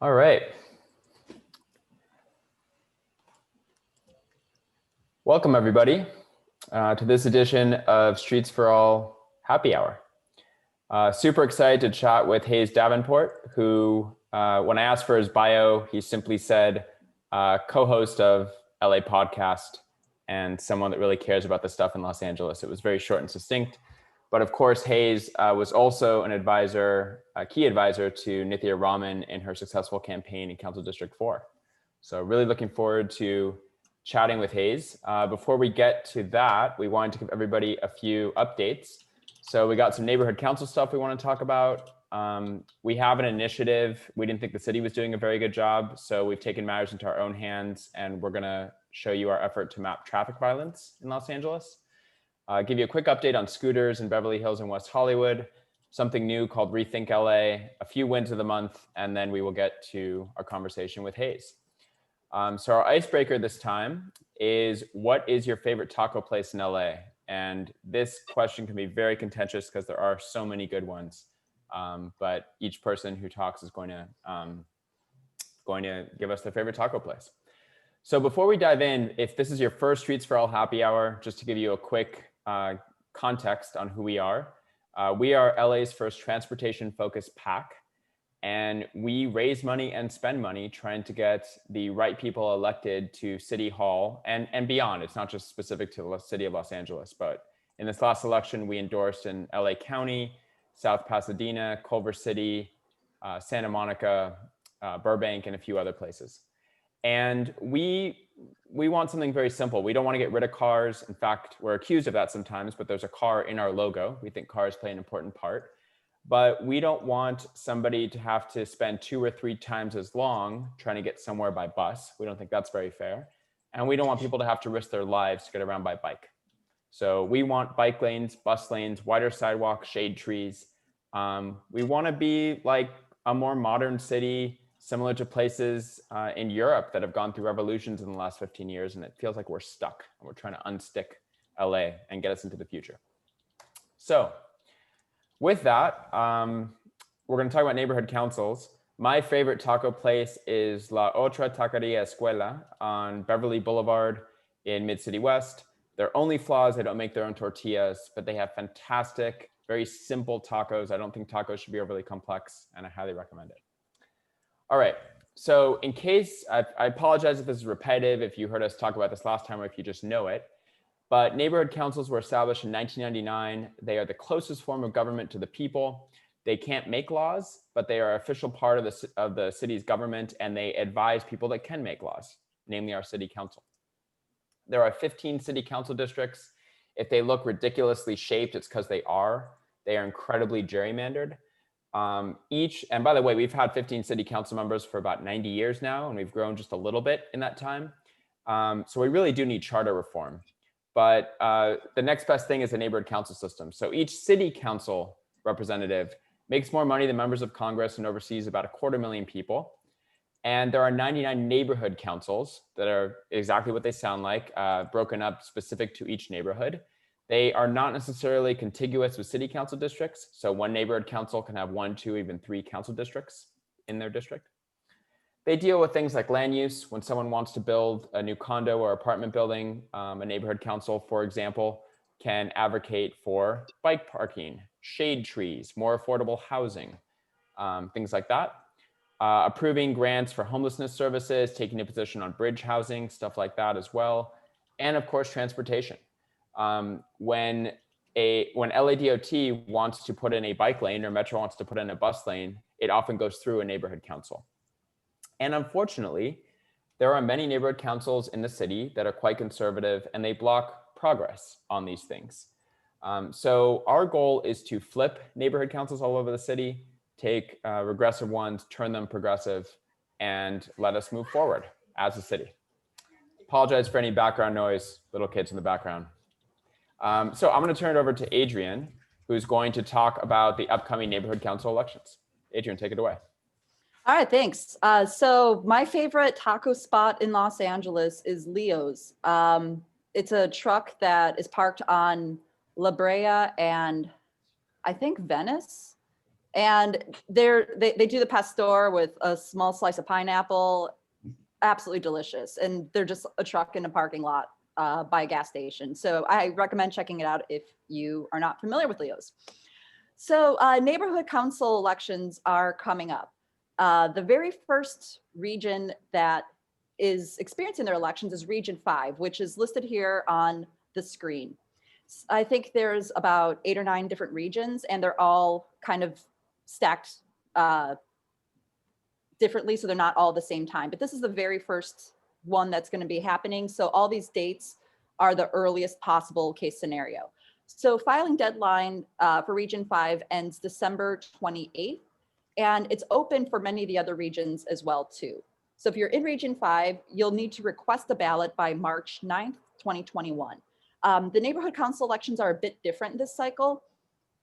All right. Welcome, everybody, to this edition of Streets for All Happy Hour. Super excited to chat with Hayes Davenport, who, when I asked for his bio, he simply said co-host of LA Podcast and someone that really cares about the stuff in Los Angeles. It was very short and succinct. But of course, Hayes was also an advisor, a key advisor to Nithya Raman in her successful campaign in Council District 4. So really looking forward to chatting with Hayes. Before we get to that, we wanted to give everybody a few updates. So we got some neighborhood council stuff we want to talk about. We have an initiative. We didn't think the city was doing a very good job, so we've taken matters into our own hands, and we're going to show you our effort to map traffic violence in Los Angeles. Give you a quick update on scooters in Beverly Hills and West Hollywood, something new called RethinkLA, a few wins of the month, and then we will get to our conversation with Hayes. So our icebreaker this time is, what is your favorite taco place in LA? And this question can be very contentious because there are so many good ones. But each person who talks is going to give us their favorite taco place. So before we dive in, if this is your first Streets for All happy hour, just to give you a quick context on who we are LA's first transportation-focused PAC. And we raise money and spend money trying to get the right people elected to City Hall and beyond. It's not just specific to the city of Los Angeles, but in this last election, we endorsed in LA County, South Pasadena, Culver City, Santa Monica, Burbank, and a few other places. And we want something very simple. We don't want to get rid of cars. In fact, we're accused of that sometimes, but there's a car in our logo. We think cars play an important part. But we don't want somebody to have to spend 2 or 3 times as long trying to get somewhere by bus. We don't think that's very fair. And we don't want people to have to risk their lives to get around by bike. So we want bike lanes, bus lanes, wider sidewalks, shade trees. We want to be like a more modern city, similar to places in Europe that have gone through revolutions in the last 15 years. And it feels like we're stuck and we're trying to unstick LA and get us into the future. So with that, we're going to talk about neighborhood councils. My favorite taco place is La Otra Taqueria Escuela on Beverly Boulevard in Mid-City West. Their only flaw is they don't make their own tortillas, but they have fantastic, very simple tacos. I don't think tacos should be overly complex, and I highly recommend it. All right, so in case, I apologize if this is repetitive, if you heard us talk about this last time, or if you just know it. But neighborhood councils were established in 1999. They are the closest form of government to the people. They can't make laws, but they are an official part of the city's government, and they advise people that can make laws, namely our city council. There are 15 city council districts. If they look ridiculously shaped, it's because they are. They are incredibly gerrymandered. And by the way, we've had 15 city council members for about 90 years now, and we've grown just a little bit in that time. So we really do need charter reform. But the next best thing is the neighborhood council system. So each city council representative makes more money than members of Congress and oversees about 250,000 people. And there are 99 neighborhood councils that are exactly what they sound like, broken up specific to each neighborhood. They are not necessarily contiguous with city council districts. So one neighborhood council can have 1, 2, even 3 council districts in their district. They deal with things like land use. When someone wants to build a new condo or apartment building, a neighborhood council, for example, can advocate for bike parking, shade trees, more affordable housing, things like that. Approving grants for homelessness services, taking a position on bridge housing, stuff like that as well. And of course, transportation. When LADOT wants to put in a bike lane or Metro wants to put in a bus lane, it often goes through a neighborhood council. And unfortunately, there are many neighborhood councils in the city that are quite conservative, and they block progress on these things. So our goal is to flip neighborhood councils all over the city, take regressive ones, turn them progressive, and let us move forward as a city. Apologize for any background noise, little kids in the background. So I'm going to turn it over to Adrian, who's going to talk about the upcoming neighborhood council elections. Adrian, take it away. All right, thanks. So my favorite taco spot in Los Angeles is Leo's. It's a truck that is parked on La Brea and I think Venice. And they do the pastor with a small slice of pineapple. Absolutely delicious. And they're just a truck in a parking lot by a gas station. So I recommend checking it out if you are not familiar with Leo's. So neighborhood council elections are coming up. The very first region that is experiencing their elections is Region 5, which is listed here on the screen. I think there's about 8 or 9 different regions, and they're all kind of stacked differently, so they're not all the same time. But this is the very first one that's going to be happening. So all these dates are the earliest possible case scenario. So filing deadline for Region 5 ends December 28th, and it's open for many of the other regions as well too. So if you're in Region 5, you'll need to request a ballot by March 9th, 2021. The neighborhood council elections are a bit different this cycle.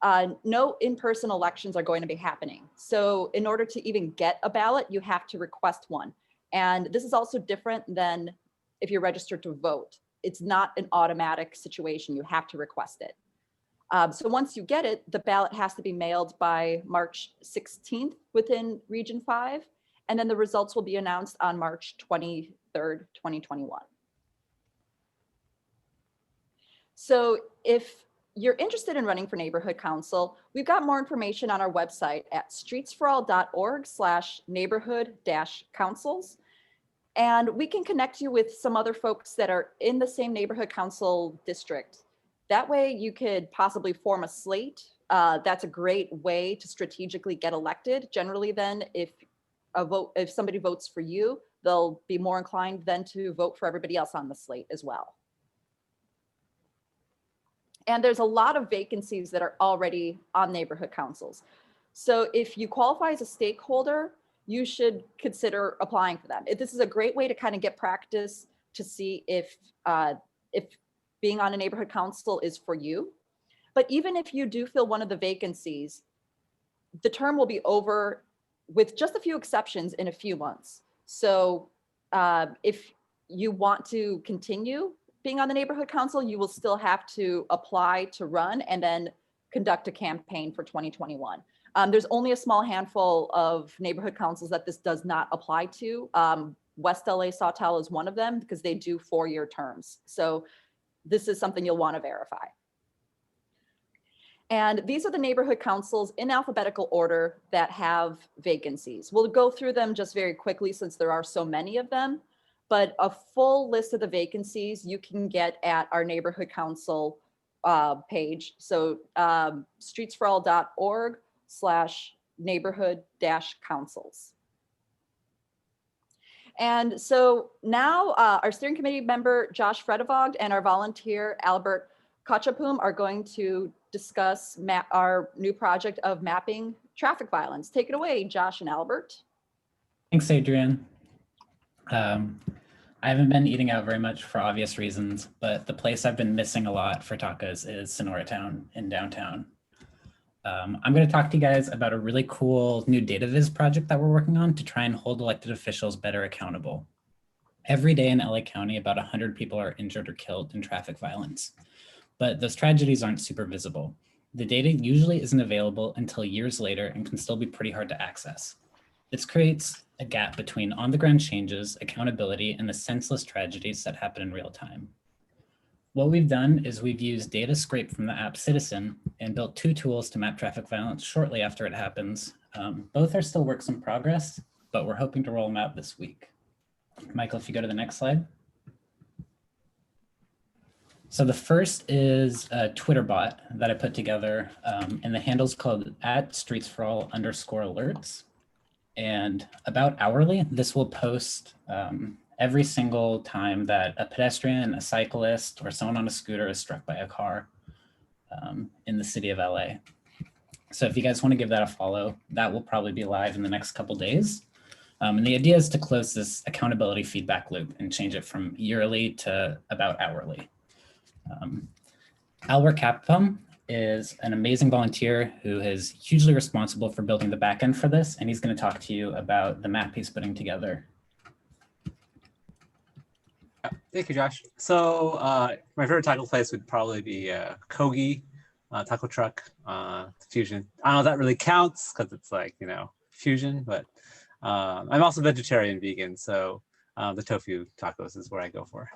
No in-person elections are going to be happening. So in order to even get a ballot, you have to request one. And this is also different than if you're registered to vote. It's not an automatic situation. You have to request it. So once you get it, the ballot has to be mailed by March 16th within Region 5. And then the results will be announced on March 23rd, 2021. So if you're interested in running for neighborhood council, we've got more information on our website at streetsforall.org/neighborhood-councils. And we can connect you with some other folks that are in the same neighborhood council district. That way you could possibly form a slate. That's a great way to strategically get elected. Generally then, if somebody votes for you, they'll be more inclined then to vote for everybody else on the slate as well. And there's a lot of vacancies that are already on neighborhood councils. So if you qualify as a stakeholder, you should consider applying for them. This is a great way to kind of get practice to see if being on a neighborhood council is for you. But even if you do fill one of the vacancies, the term will be over with just a few exceptions in a few months. So if you want to continue being on the neighborhood council, you will still have to apply to run and then conduct a campaign for 2021. There's only a small handful of neighborhood councils that this does not apply to. West LA Sawtelle is one of them because they do 4-year terms. So this is something you'll want to verify. And these are the neighborhood councils in alphabetical order that have vacancies. We'll go through them just very quickly since there are so many of them. But a full list of the vacancies you can get at our neighborhood council page. So streetsforall.org/neighborhood-councils. And so now our steering committee member, Josh Fredevogd, and our volunteer, Albert Kachapum, are going to discuss our new project of mapping traffic violence. Take it away, Josh and Albert. Thanks, Adrienne. I haven't been eating out very much for obvious reasons, but the place I've been missing a lot for tacos is Sonora Town in downtown. I'm going to talk to you guys about a really cool new data viz project that we're working on to try and hold elected officials better accountable. Every day in LA County, about 100 people are injured or killed in traffic violence, but those tragedies aren't super visible. The data usually isn't available until years later and can still be pretty hard to access. This creates a gap between on-the-ground changes, accountability, and the senseless tragedies that happen in real time. What we've done is we've used data scraped from the app Citizen and built 2 tools to map traffic violence shortly after it happens. Both are still works in progress, but we're hoping to roll them out this week. Michael, if you go to the next slide. So the first is a Twitter bot that I put together, and the handle's called @streetsforall_alerts. And about hourly, this will post every single time that a pedestrian, a cyclist, or someone on a scooter is struck by a car in the city of LA. So if you guys want to give that a follow, that will probably be live in the next couple days. And the idea is to close this accountability feedback loop and change it from yearly to about hourly. Albert Capum is an amazing volunteer who is hugely responsible for building the backend for this, and he's going to talk to you about the map he's putting together. Thank you, Josh. So my favorite taco place would probably be Kogi taco truck, fusion. I don't know if that really counts because it's like, fusion, but I'm also vegetarian vegan. So the tofu tacos is where I go for.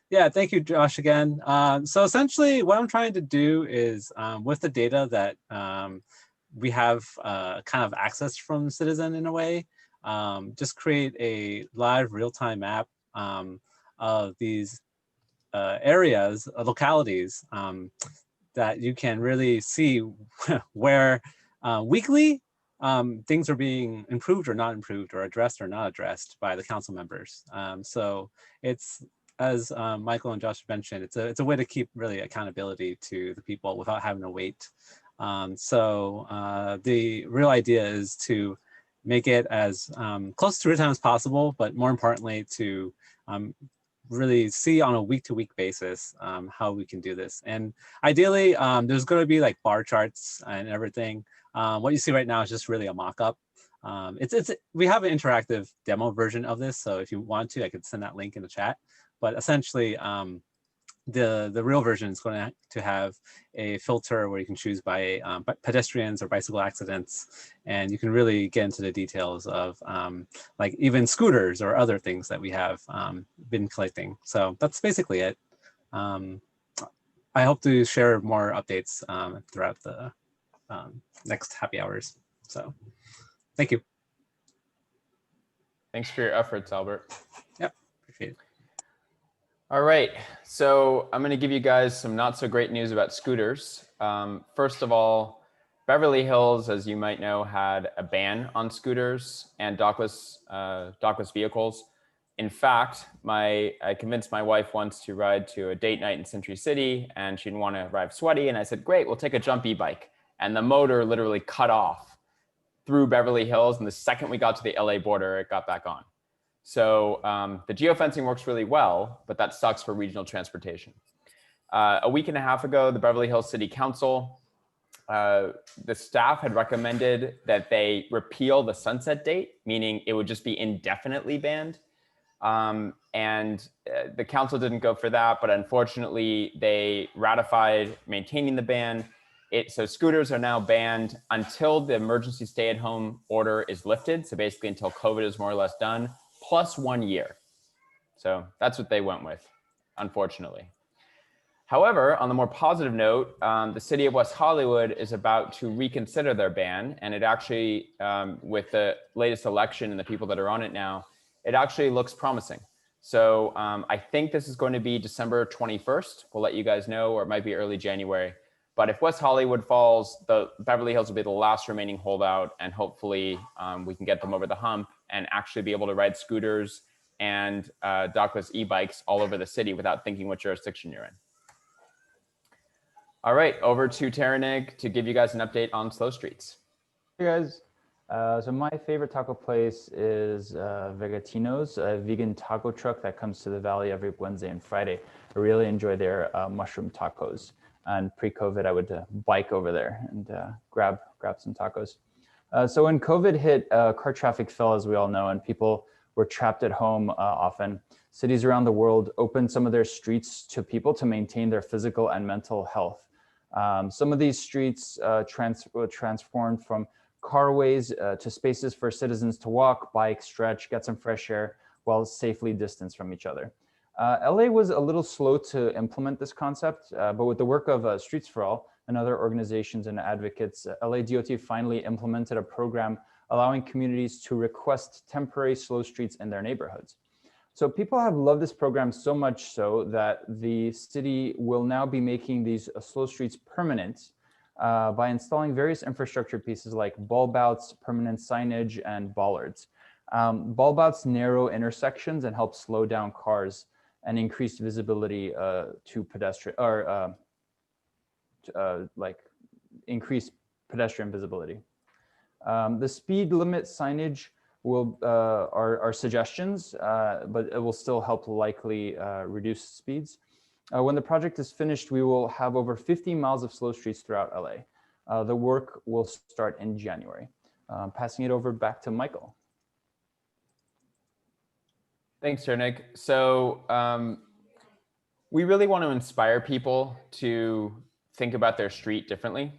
Yeah, thank you, Josh, again. So essentially what I'm trying to do is with the data that we have kind of access from Citizen in a way, just create a live real-time map of these areas, localities that you can really see where weekly things are being improved or not improved, or addressed or not addressed by the council members. So it's, as Michael and Josh mentioned, it's a way to keep really accountability to the people without having to wait. So the real idea is to make it as close to real time as possible, but more importantly to really see on a week-to-week basis how we can do this. And ideally, there's going to be like bar charts and everything. What you see right now is just really a mock-up. We have an interactive demo version of this, so if you want to, I could send that link in the chat. But essentially, the real version is going to have a filter where you can choose by pedestrians or bicycle accidents, and you can really get into the details of like even scooters or other things that we have been collecting. So that's basically it. I hope to share more updates throughout the next happy hours. So thank you. Thanks for your efforts, Albert. Yep, appreciate it. All right, so I'm going to give you guys some not so great news about scooters. First of all, Beverly Hills, as you might know, had a ban on scooters and dockless vehicles. In fact, I convinced my wife once to ride to a date night in Century City, and she didn't want to arrive sweaty. And I said, great, we'll take a jump e-bike. And the motor literally cut off through Beverly Hills. And the second we got to the LA border, it got back on. So the geofencing works really well, but that sucks for regional transportation. A week and a half ago, the Beverly Hills City Council, the staff had recommended that they repeal the sunset date, meaning it would just be indefinitely banned. And the council didn't go for that, but unfortunately they ratified maintaining the ban. So scooters are now banned until the emergency stay-at-home order is lifted. So basically until COVID is more or less done, plus 1 year. So that's what they went with, unfortunately. However, on the more positive note, the city of West Hollywood is about to reconsider their ban. And it actually, with the latest election and the people that are on it now, it actually looks promising. So I think this is going to be December 21st. We'll let you guys know, or it might be early January. But if West Hollywood falls, the Beverly Hills will be the last remaining holdout. And hopefully we can get them over the hump and actually be able to ride scooters and dockless e-bikes all over the city without thinking what jurisdiction you're in. All right, over to Taranig to give you guys an update on Slow Streets. Hey guys, so my favorite taco place is Vegetino's, a vegan taco truck that comes to the Valley every Wednesday and Friday. I really enjoy their mushroom tacos. And pre-COVID, I would bike over there and grab some tacos. So when COVID hit, car traffic fell, as we all know, and people were trapped at home often. Cities around the world opened some of their streets to people to maintain their physical and mental health. Some of these streets transformed from carways to spaces for citizens to walk, bike, stretch, get some fresh air while safely distanced from each other. LA was a little slow to implement this concept, but with the work of Streets for All and other organizations and advocates, LA DOT finally implemented a program allowing communities to request temporary slow streets in their neighborhoods. So people have loved this program so much so that the city will now be making these slow streets permanent by installing various infrastructure pieces like bulb outs, permanent signage, and bollards. Bulb outs narrow intersections and help slow down cars and increase visibility to pedestrian, or like increase pedestrian visibility. The speed limit signage will are suggestions, but it will still help likely reduce speeds. When the project is finished, we will have over 50 miles of slow streets throughout LA. The work will start in January. Passing it over back to Michael. Thanks, Taranig. So we really want to inspire people to think about their street differently.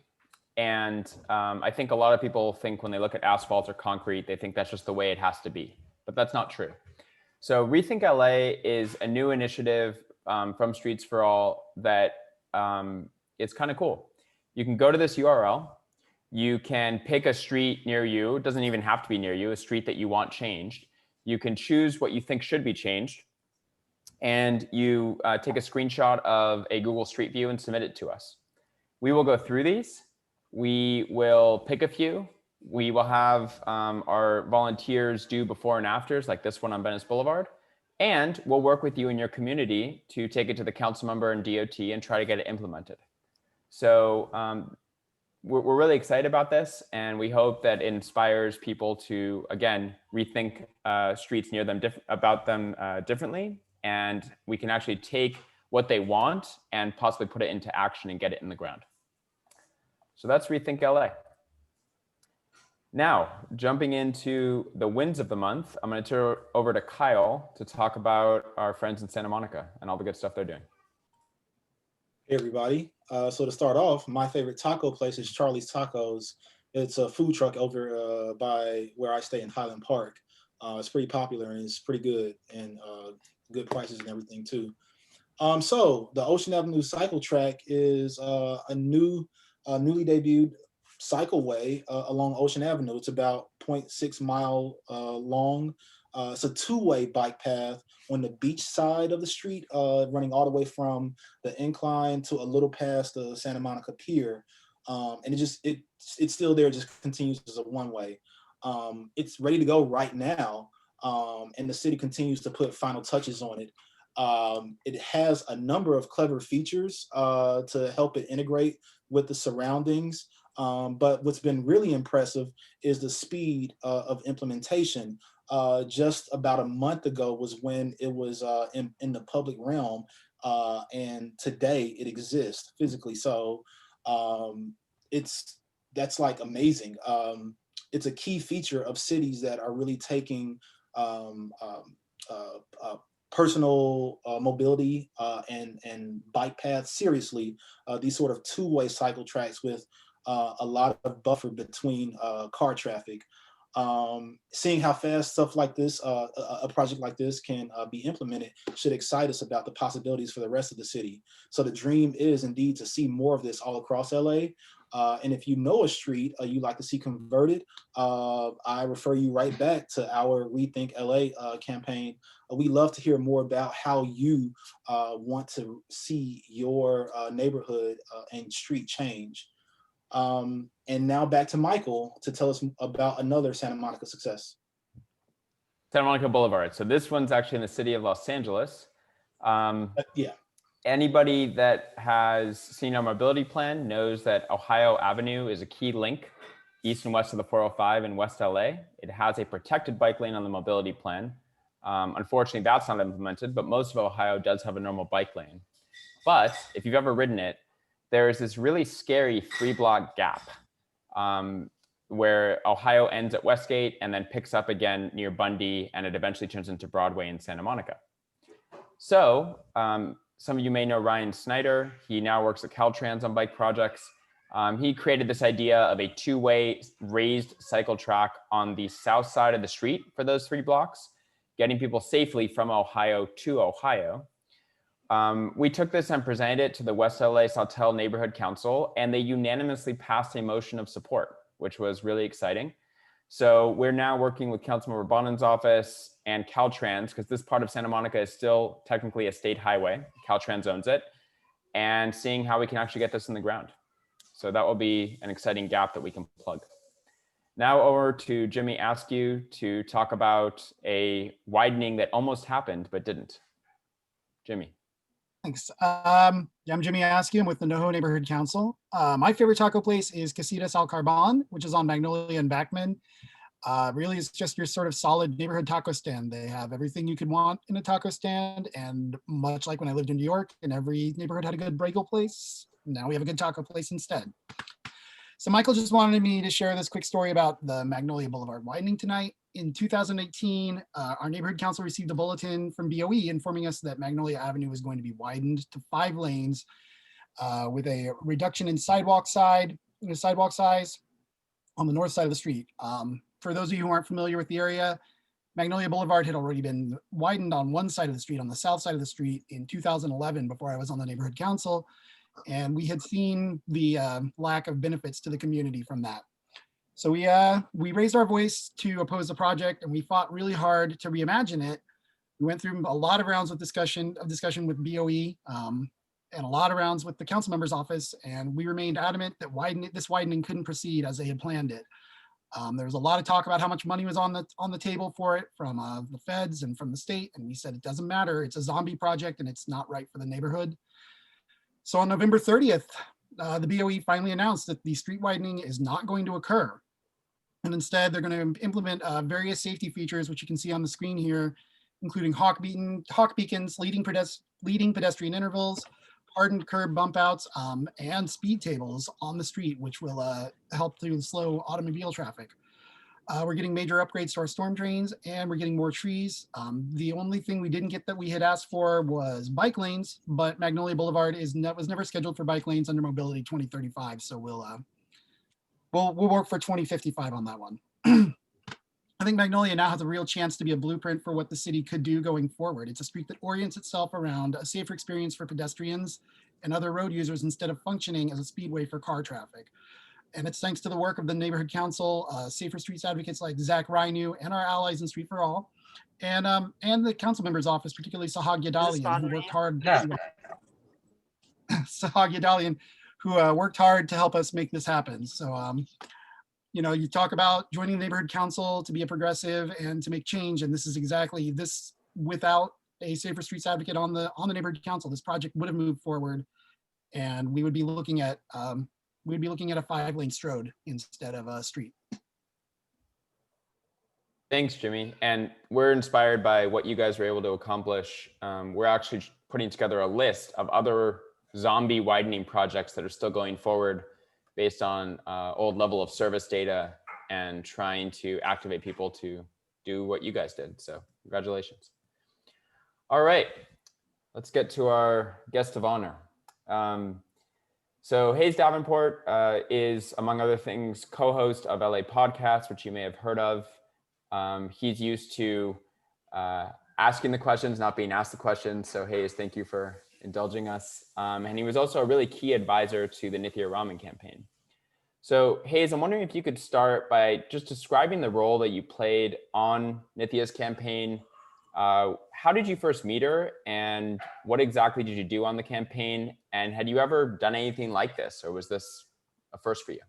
And I think a lot of people think when they look at asphalt or concrete, they think that's just the way it has to be, but that's not true. So Rethink LA is a new initiative from Streets for All that is kind of cool. You can go to this URL. You can pick a street near you. It doesn't even have to be near you, a street that you want changed. You can choose what you think should be changed. And you take a screenshot of a Google Street View and submit it to us. We will go through these. We will pick a few. We will have our volunteers do before and afters, like this one on Venice Boulevard. And we'll work with you in your community to take it to the council member and DOT and try to get it implemented. So we're really excited about this, and we hope that it inspires people to, again, rethink streets near them, differently. And we can actually take what they want and possibly put it into action and get it in the ground. So that's Rethink LA. Now, jumping into the wins of the month, I'm going to turn it over to Kyle to talk about our friends in Santa Monica and all the good stuff they're doing. Hey, everybody. So to start off, my favorite taco place is Charlie's Tacos. It's a food truck over by where I stay in Highland Park. It's pretty popular and it's pretty good, and good prices and everything too. So the Ocean Avenue cycle track is a newly debuted cycleway along Ocean Avenue. It's about 0.6 mile long. It's a two-way bike path on the beach side of the street, running all the way from the incline to a little past the Santa Monica Pier. And it's still there, just continues as a one-way. It's ready to go right now, and the city continues to put final touches on it. It has a number of clever features to help it integrate with the surroundings. But what's been really impressive is the speed of implementation. Just about a month ago was when it was in the public realm, and today it exists physically. So that's like amazing. It's a key feature of cities that are really taking personal mobility and bike paths seriously. These sort of two-way cycle tracks with a lot of buffer between car traffic. Seeing how fast stuff like this, a project like this can be implemented should excite us about the possibilities for the rest of the city. So the dream is indeed to see more of this all across LA. And if you know a street you'd like to see converted, I refer you right back to our Rethink LA campaign. We love to hear more about how you want to see your neighborhood and street change. And now back to Michael to tell us about another Santa Monica success. Santa Monica Boulevard. So this one's actually in the city of Los Angeles. Yeah. Anybody that has seen our mobility plan knows that Ohio Avenue is a key link east and west of the 405 in West LA. It has a protected bike lane on the mobility plan. Unfortunately, that's not implemented, but most of Ohio does have a normal bike lane. But if you've ever ridden it, there's this really scary 3-block gap where Ohio ends at Westgate and then picks up again near Bundy, and it eventually turns into Broadway in Santa Monica. So some of you may know Ryan Snyder. He now works at Caltrans on bike projects. He created this idea of a two-way raised cycle track on the south side of the street for those 3 blocks, getting people safely from Ohio to Ohio. We took this and presented it to the West LA Sawtelle Neighborhood Council, and they unanimously passed a motion of support, which was really exciting. So we're now working with Councilmember Bonin's office and Caltrans, because this part of Santa Monica is still technically a state highway. Caltrans owns it, and seeing how we can actually get this in the ground. So that will be an exciting gap that we can plug. Now over to Jimmy Askew to talk about a widening that almost happened but didn't. Jimmy. Thanks. I'm Jimmy Askew. I'm with the NoHo Neighborhood Council. My favorite taco place is Casitas Al Carbon, which is on Magnolia and Backman. Really, it's just your sort of solid neighborhood taco stand. They have everything you could want in a taco stand, and much like when I lived in New York and every neighborhood had a good bagel place, now we have a good taco place instead. So Michael just wanted me to share this quick story about the Magnolia Boulevard widening tonight. In 2018, our neighborhood council received a bulletin from BOE informing us that Magnolia Avenue was going to be widened to 5 lanes with a reduction in sidewalk size on the north side of the street. For those of you who aren't familiar with the area, Magnolia Boulevard had already been widened on one side of the street, on the south side of the street, in 2011 before I was on the neighborhood council. And we had seen the lack of benefits to the community from that. So we raised our voice to oppose the project, and we fought really hard to reimagine it. We went through a lot of rounds of discussion with BOE and a lot of rounds with the council member's office, and we remained adamant that this widening couldn't proceed as they had planned it. There was a lot of talk about how much money was on the table for it from the feds and from the state, and we said it doesn't matter. It's a zombie project and it's not right for the neighborhood. So on November 30th, the BOE finally announced that the street widening is not going to occur. And instead, they're going to implement various safety features, which you can see on the screen here, including hawk beacons, leading pedestrian intervals, hardened curb bump outs, and speed tables on the street, which will help to slow automobile traffic. We're getting major upgrades to our storm drains, and we're getting more trees. The only thing we didn't get that we had asked for was bike lanes, but Magnolia Boulevard was never scheduled for bike lanes under Mobility 2035. So we'll work for 2055 on that one. I think Magnolia now has a real chance to be a blueprint for what the city could do going forward. It's a street that orients itself around a safer experience for pedestrians and other road users instead of functioning as a speedway for car traffic. And it's thanks to the work of the neighborhood council, safer streets advocates like Zach Rinu, and our allies in Street for All, and the council member's office, particularly Sahag Yadalian, who worked hard. Sahag Yadalian, who worked hard to help us make this happen. So, you know, you talk about joining the neighborhood council to be a progressive and to make change, and this is exactly this. Without a safer streets advocate on the neighborhood council, this project would have moved forward, and we would be looking at a 5-lane strode instead of a street. Thanks, Jimmy. And we're inspired by what you guys were able to accomplish. We're actually putting together a list of other zombie widening projects that are still going forward based on old level of service data and trying to activate people to do what you guys did. So congratulations. All right, let's get to our guest of honor. So Hayes Davenport is, among other things, co-host of LA Podcasts, which you may have heard of. He's used to asking the questions, not being asked the questions. So Hayes, thank you for indulging us. And he was also a really key advisor to the Nithya Raman campaign. So Hayes, I'm wondering if you could start by just describing the role that you played on Nithya's campaign. How did you first meet her, and what exactly did you do on the campaign? And had you ever done anything like this, or was this a first for you?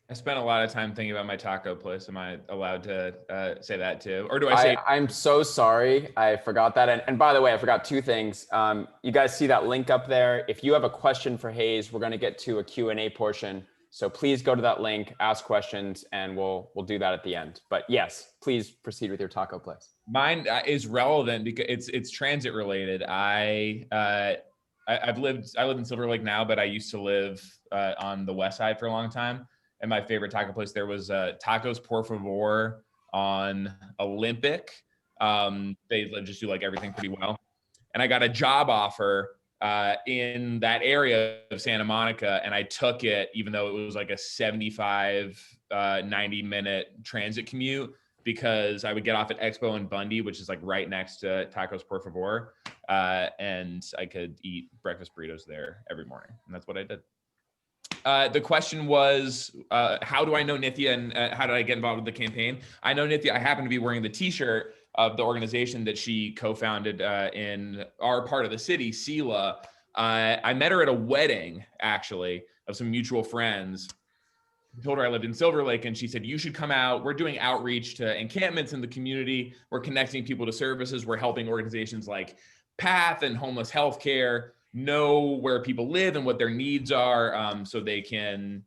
I spent a lot of time thinking about my taco place. Am I allowed to say that too? Or do I say? I'm so sorry. I forgot that. And by the way, I forgot two things. You guys see that link up there? If you have a question for Hayes, we're going to get to a Q&A portion. So please go to that link, ask questions, and we'll do that at the end. But yes, please proceed with your taco place. Mine is relevant because it's transit related. I live in Silver Lake now, but I used to live on the west side for a long time. And my favorite taco place there was Tacos Por Favor on Olympic. They just do like everything pretty well. And I got a job offer in that area of Santa Monica, and I took it even though it was like a 75, 90-minute transit commute, because I would get off at Expo and Bundy, which is like right next to Tacos Por Favor, and I could eat breakfast burritos there every morning, and that's what I did. The question was, how do I know Nithya, and how did I get involved with the campaign? I know Nithya. I happen to be wearing the t-shirt of the organization that she co-founded in our part of the city, SELA. I met her at a wedding, actually, of some mutual friends. I told her I lived in Silver Lake, and she said, you should come out. We're doing outreach to encampments in the community. We're connecting people to services. We're helping organizations like PATH and Homeless Healthcare know where people live and what their needs are, so they can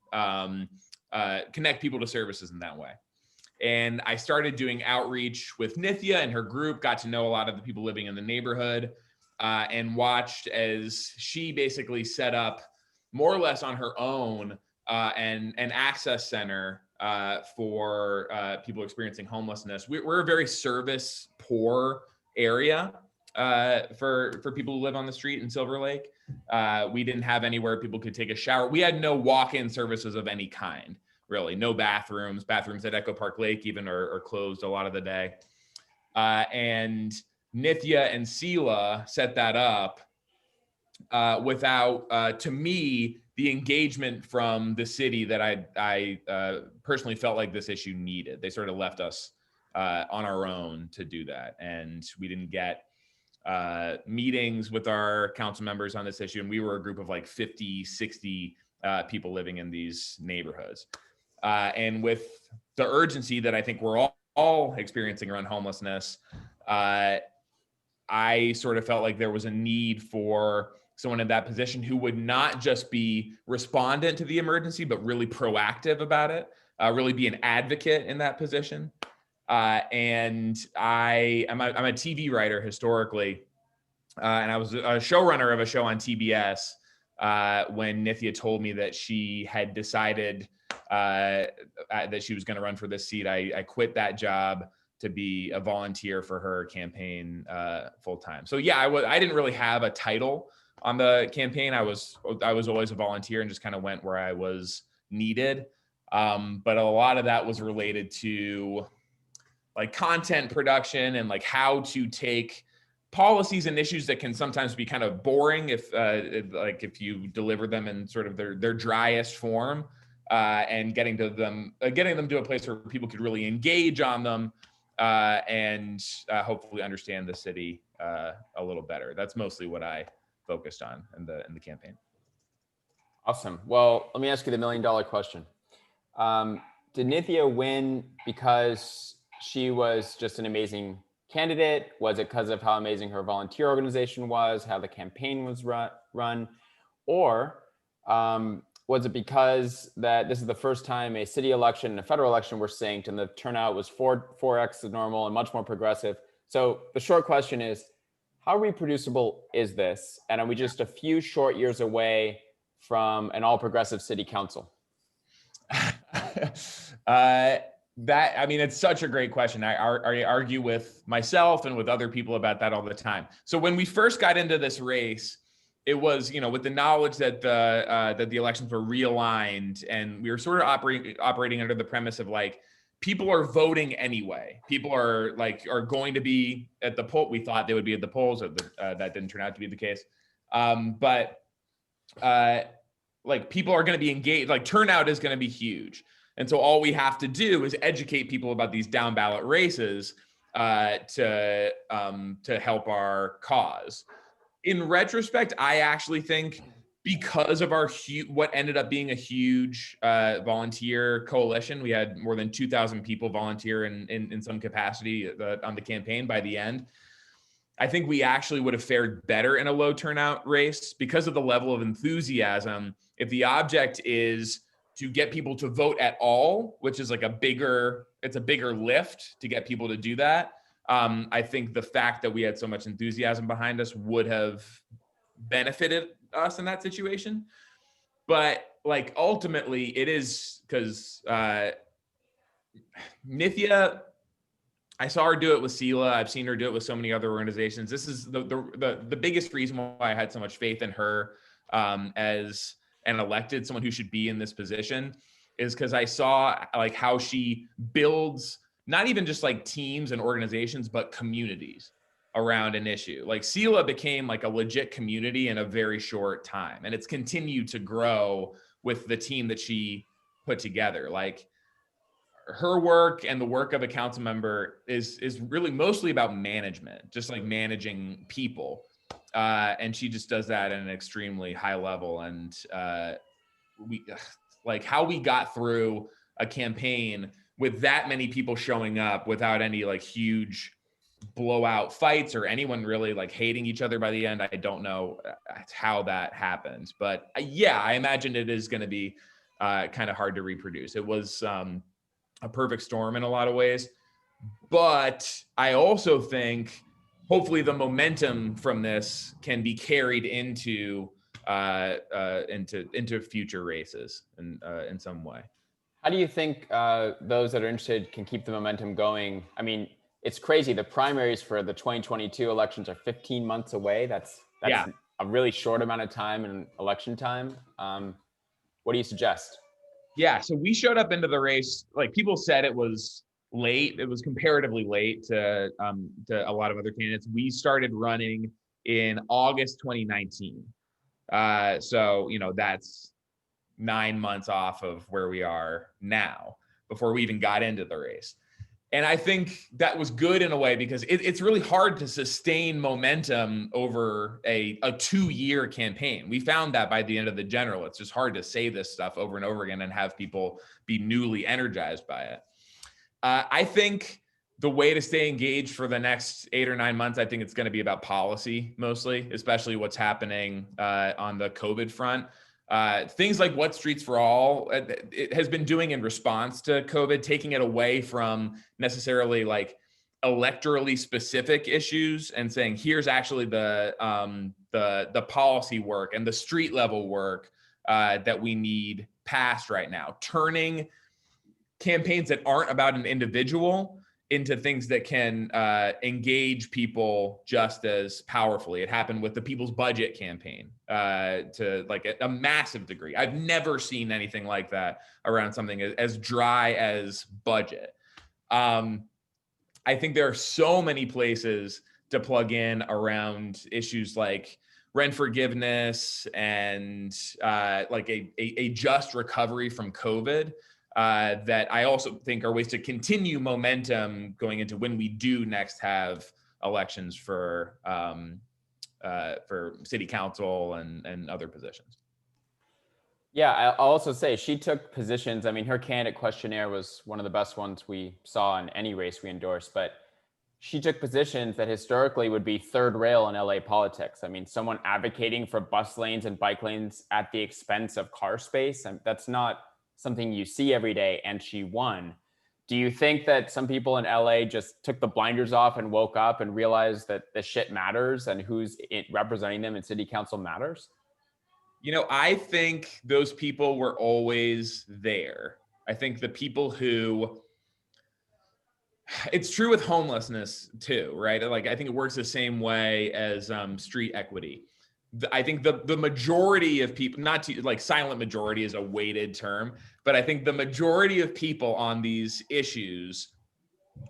connect people to services in that way. And I started doing outreach with Nithya and her group, got to know a lot of the people living in the neighborhood, and watched as she basically set up more or less on her own an access center for people experiencing homelessness. We're a very service poor area. for people who live on the street in Silver Lake. We didn't have anywhere people could take a shower. We had no walk-in services of any kind, really. No bathrooms. Bathrooms at Echo Park Lake even are closed a lot of the day. And Nithya and Sela set that up without, to me, the engagement from the city that I personally felt like this issue needed. They sort of left us on our own to do that. And we didn't get meetings with our council members on this issue. And we were a group of like 50, 60 people living in these neighborhoods. And with the urgency that I think we're all experiencing around homelessness, I sort of felt like there was a need for someone in that position who would not just be respondent to the emergency, but really proactive about it, really be an advocate in that position. And I'm a TV writer historically, and I was a showrunner of a show on TBS when Nithya told me that she had decided that she was going to run for this seat. I quit that job to be a volunteer for her campaign full time. So yeah, I didn't really have a title on the campaign. I was always a volunteer and just kind of went where I was needed. But a lot of that was related to like content production and like how to take policies and issues that can sometimes be kind of boring if you deliver them in sort of their driest form, and getting them to a place where people could really engage on them, and hopefully understand the city a little better. That's mostly what I focused on in the campaign. Awesome. Well, let me ask you the $1 million question. Did Nithya win because she was just an amazing candidate? Was it because of how amazing her volunteer organization was, how the campaign was run? Or was it because that this is the first time a city election and a federal election were synced and the turnout was 4x the normal and much more progressive? So the short question is, how reproducible is this? And are we just a few short years away from an all progressive city council? It's such a great question. I argue with myself and with other people about that all the time. So when we first got into this race, it was, with the knowledge that the elections were realigned, and we were sort of operating under the premise of like, people are voting anyway. People are going to be at the poll. We thought they would be at the polls. That didn't turn out to be the case. But people are going to be engaged. Like turnout is going to be huge. And so all we have to do is educate people about these down ballot races to help our cause. In retrospect, I actually think because of what ended up being a huge volunteer coalition, we had more than 2,000 people volunteer in some capacity on the campaign by the end. I think we actually would have fared better in a low turnout race because of the level of enthusiasm. If the object is to get people to vote at all, which is like a bigger lift to get people to do that. I think the fact that we had so much enthusiasm behind us would have benefited us in that situation. But ultimately it is because Nithya, I saw her do it with Sela. I've seen her do it with so many other organizations. This is the biggest reason why I had so much faith in her as an elected, someone who should be in this position, is because I saw how she builds not even just teams and organizations, but communities around an issue. Sela became a legit community in a very short time, and it's continued to grow with the team that she put together. Her work and the work of a council member is really mostly about management, just managing people. And she just does that at an extremely high level. And how we got through a campaign with that many people showing up without any huge blowout fights or anyone really hating each other by the end. I don't know how that happened, but yeah, I imagine it is going to be kind of hard to reproduce. It was a perfect storm in a lot of ways, but I also think hopefully the momentum from this can be carried into future races in some way. How do you think those that are interested can keep the momentum going? I mean, it's crazy. The primaries for the 2022 elections are 15 months away. That's Yeah. a really short amount of time in election time. What do you suggest? Yeah, so we showed up into the race, like people said it was late. It was comparatively late to a lot of other candidates. We started running in August 2019. So, that's 9 months off of where we are now before we even got into the race. And I think that was good in a way because it's really hard to sustain momentum over a 2-year campaign. We found that by the end of the general, it's just hard to say this stuff over and over again and have people be newly energized by it. I think the way to stay engaged for the next 8 or 9 months, I think it's going to be about policy mostly, especially what's happening on the COVID front. Things like What Streets for All it has been doing in response to COVID, taking it away from necessarily like electorally specific issues and saying, here's actually the policy work and the street level work that we need passed right now, turning campaigns that aren't about an individual into things that can engage people just as powerfully. It happened with the People's Budget campaign to like a massive degree. I've never seen anything like that around something as dry as budget. I think there are so many places to plug in around issues like rent forgiveness and like a just recovery from COVID. That I also think are ways to continue momentum going into when we do next have elections for city council and other positions. Yeah, I'll also say she took positions. I mean, her candidate questionnaire was one of the best ones we saw in any race we endorsed, but she took positions that historically would be third rail in LA politics. I mean, someone advocating for bus lanes and bike lanes at the expense of car space, and that's not something you see every day, and she won. Do you think that some people in LA just took the blinders off and woke up and realized that the shit matters and who's representing them in city council matters? I think those people were always there. I think the people who, it's true with homelessness too, right? Like, I think it works the same way as street equity. I think the majority of people, not to like silent majority is a weighted term, but I think the majority of people on these issues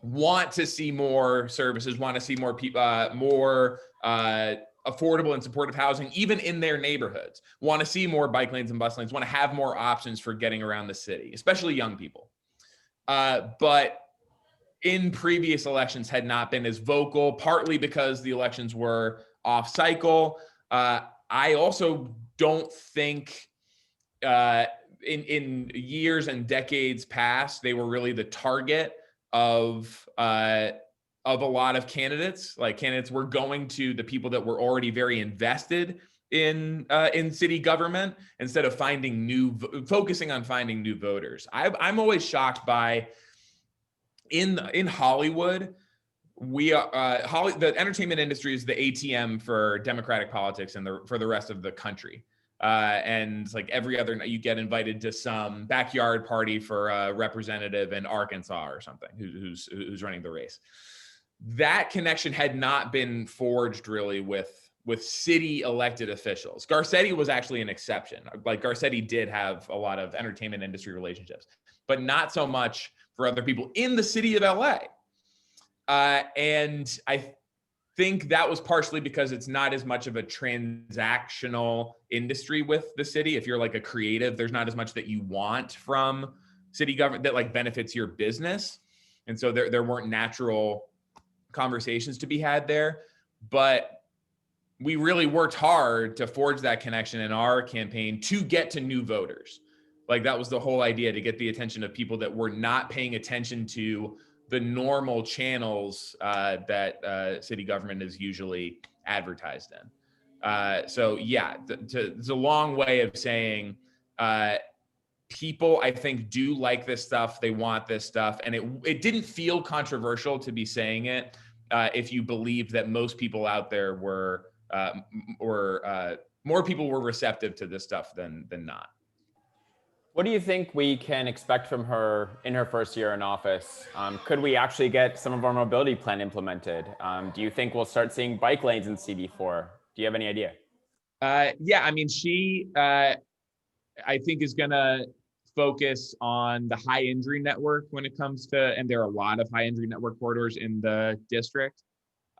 want to see more services, want to see more people, more affordable and supportive housing, even in their neighborhoods, want to see more bike lanes and bus lanes, want to have more options for getting around the city, especially young people. But in previous elections had not been as vocal, partly because the elections were off cycle. I also don't think in years and decades past, they were really the target of a lot of candidates. Like, candidates were going to the people that were already very invested in city government instead of focusing on finding new voters. I'm always shocked by in Hollywood. The entertainment industry is the ATM for Democratic politics and for the rest of the country. And like every other night, you get invited to some backyard party for a representative in Arkansas or something who's running the race. That connection had not been forged really with city elected officials. Garcetti was actually an exception. Like, Garcetti did have a lot of entertainment industry relationships, but not so much for other people in the city of LA. And I think that was partially because it's not as much of a transactional industry with the city. If you're like a creative, there's not as much that you want from city government that like benefits your business. And so there weren't natural conversations to be had there. But we really worked hard to forge that connection in our campaign to get to new voters. Like, that was the whole idea, to get the attention of people that were not paying attention to the normal channels that city government is usually advertised in. So yeah, it's a long way of saying people, I think, do like this stuff. They want this stuff. And it didn't feel controversial to be saying it if you believed that most people out there were more people were receptive to this stuff than not. What do you think we can expect from her in her first year in office? Could we actually get some of our mobility plan implemented? Do you think we'll start seeing bike lanes in CD4? Do you have any idea? Yeah, I mean, she, I think, is going to focus on the high injury network when it comes to, and there are a lot of high injury network corridors in the district.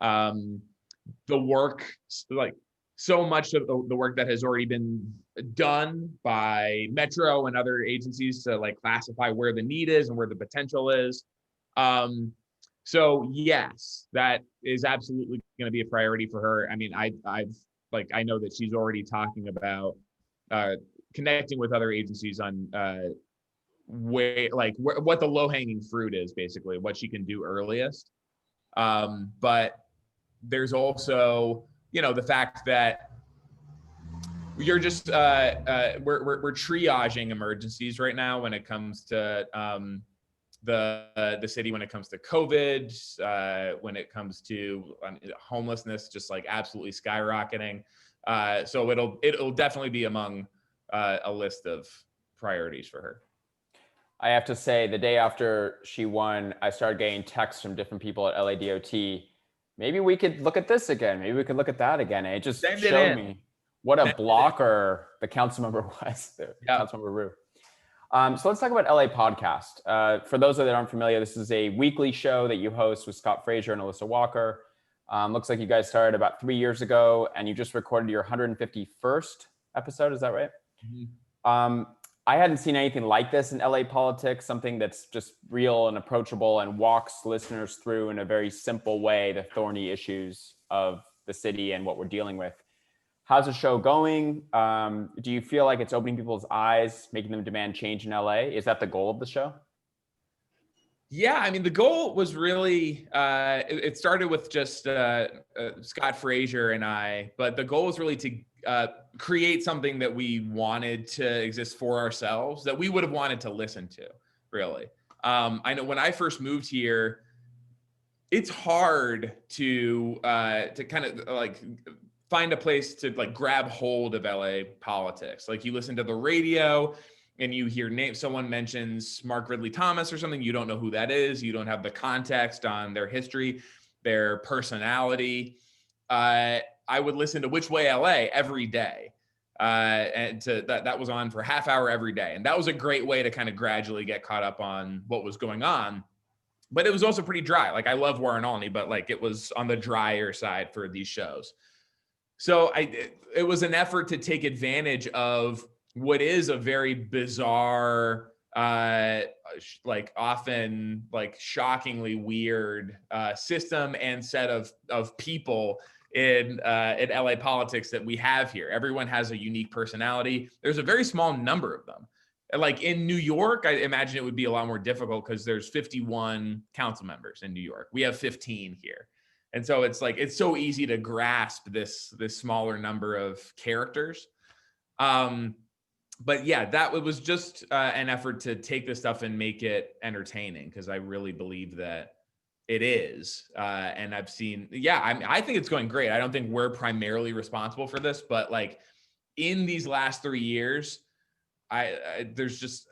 The work, like so much of the work that has already been done by Metro and other agencies to like classify where the need is and where the potential is. So yes, that is absolutely going to be a priority for her. I mean, I know that she's already talking about connecting with other agencies on what the low-hanging fruit is, basically what she can do earliest. But there's also, the fact that you're just we're triaging emergencies right now when it comes to the city, when it comes to COVID, when it comes to homelessness, just like absolutely skyrocketing. So it'll definitely be among a list of priorities for her. I have to say, the day after she won, I started getting texts from different people at LADOT. Maybe we could look at this again. Maybe we could look at that again. And it just showed me what a blocker the council member was, Councilmember Rue. So let's talk about LA Podcast. For those that aren't familiar, this is a weekly show that you host with Scott Frazier and Alyssa Walker. Looks like you guys started about 3 years ago, and you just recorded your 151st episode. Is that right? Mm-hmm. I hadn't seen anything like this in LA politics, something that's just real and approachable and walks listeners through in a very simple way the thorny issues of the city and what we're dealing with. How's the show going? Do you feel like it's opening people's eyes, making them demand change in LA? Is that the goal of the show? Yeah, I mean, the goal was really, it started with just Scott Frazier and I, but the goal was really to create something that we wanted to exist for ourselves, that we would have wanted to listen to, really. I know when I first moved here, it's hard to kind of like find a place to like grab hold of LA politics. Like you listen to the radio and you hear someone mentions Mark Ridley Thomas or something, you don't know who that is. You don't have the context on their history, their personality. I would listen to Which Way LA every day. And that was on for a half hour every day. And that was a great way to kind of gradually get caught up on what was going on. But it was also pretty dry. Like I love Warren Olney, but like it was on the drier side for these shows. So it was an effort to take advantage of what is a very bizarre, like often like shockingly weird system and set of people in LA politics that we have here. Everyone has a unique personality. There's a very small number of them. Like in New York, I imagine it would be a lot more difficult because there's 51 council members in New York. We have 15 here. And so it's like, it's so easy to grasp this smaller number of characters. But yeah, that was just an effort to take this stuff and make it entertaining, because I really believe that it is. And I've seen, I think it's going great. I don't think we're primarily responsible for this, but like in these last 3 years, there's just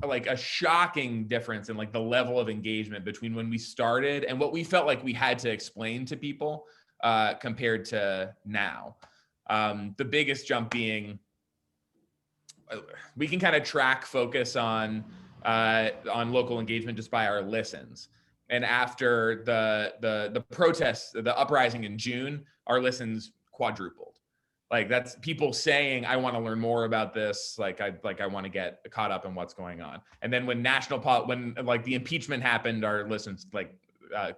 like a shocking difference in like the level of engagement between when we started and what we felt like we had to explain to people compared to now. The biggest jump being we can kind of track focus on local engagement just by our listens. And after the protests, the uprising in June, our listens quadrupled. Like that's people saying, I want to learn more about this. Like I want to get caught up in what's going on. And then when when like the impeachment happened, our listens like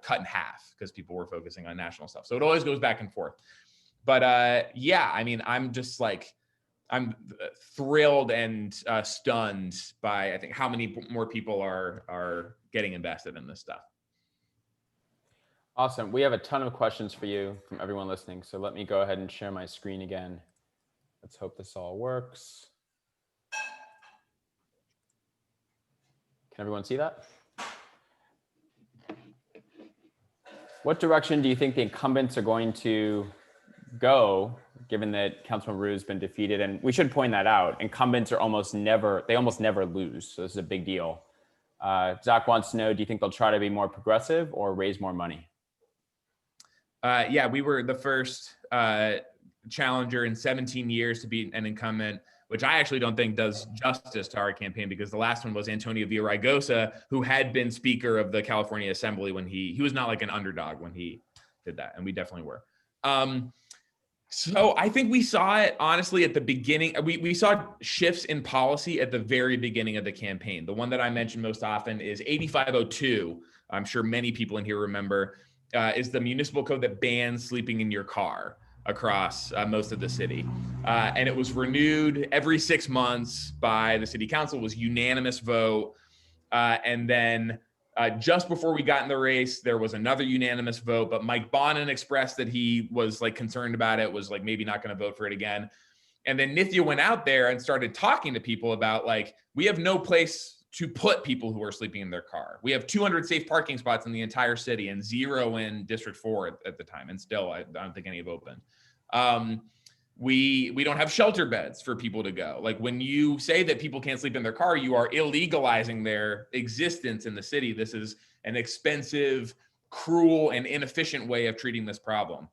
cut in half because people were focusing on national stuff. So it always goes back and forth. But yeah, I mean, I'm thrilled and stunned by, I think, how many more people are getting invested in this stuff. Awesome. We have a ton of questions for you from everyone listening. So let me go ahead and share my screen again. Let's hope this all works. Can everyone see that? What direction do you think the incumbents are going to go, given that Councilman Rue's been defeated. And we should point that out. Incumbents are almost never lose. So this is a big deal. Zach wants to know, do you think they'll try to be more progressive or raise more money? Yeah, we were the first challenger in 17 years to be an incumbent, which I actually don't think does justice to our campaign, because the last one was Antonio Villaraigosa, who had been Speaker of the California Assembly when he was not like an underdog when he did that, and we definitely were. So I think we saw it honestly at the beginning. We saw shifts in policy at the very beginning of the campaign. The one that I mentioned most often is 8502. I'm sure many people in here remember, is the municipal code that bans sleeping in your car across most of the city. And it was renewed every 6 months by the city council. It was unanimous vote. And then just before we got in the race, there was another unanimous vote, but Mike Bonin expressed that he was like concerned about it, was like maybe not going to vote for it again. And then Nithya went out there and started talking to people about like, we have no place to put people who are sleeping in their car. We have 200 safe parking spots in the entire city and 0 in District 4 at the time. And still, I don't think any have opened. We don't have shelter beds for people to go. Like when you say that people can't sleep in their car, you are illegalizing their existence in the city. This is an expensive, cruel, and inefficient way of treating this problem.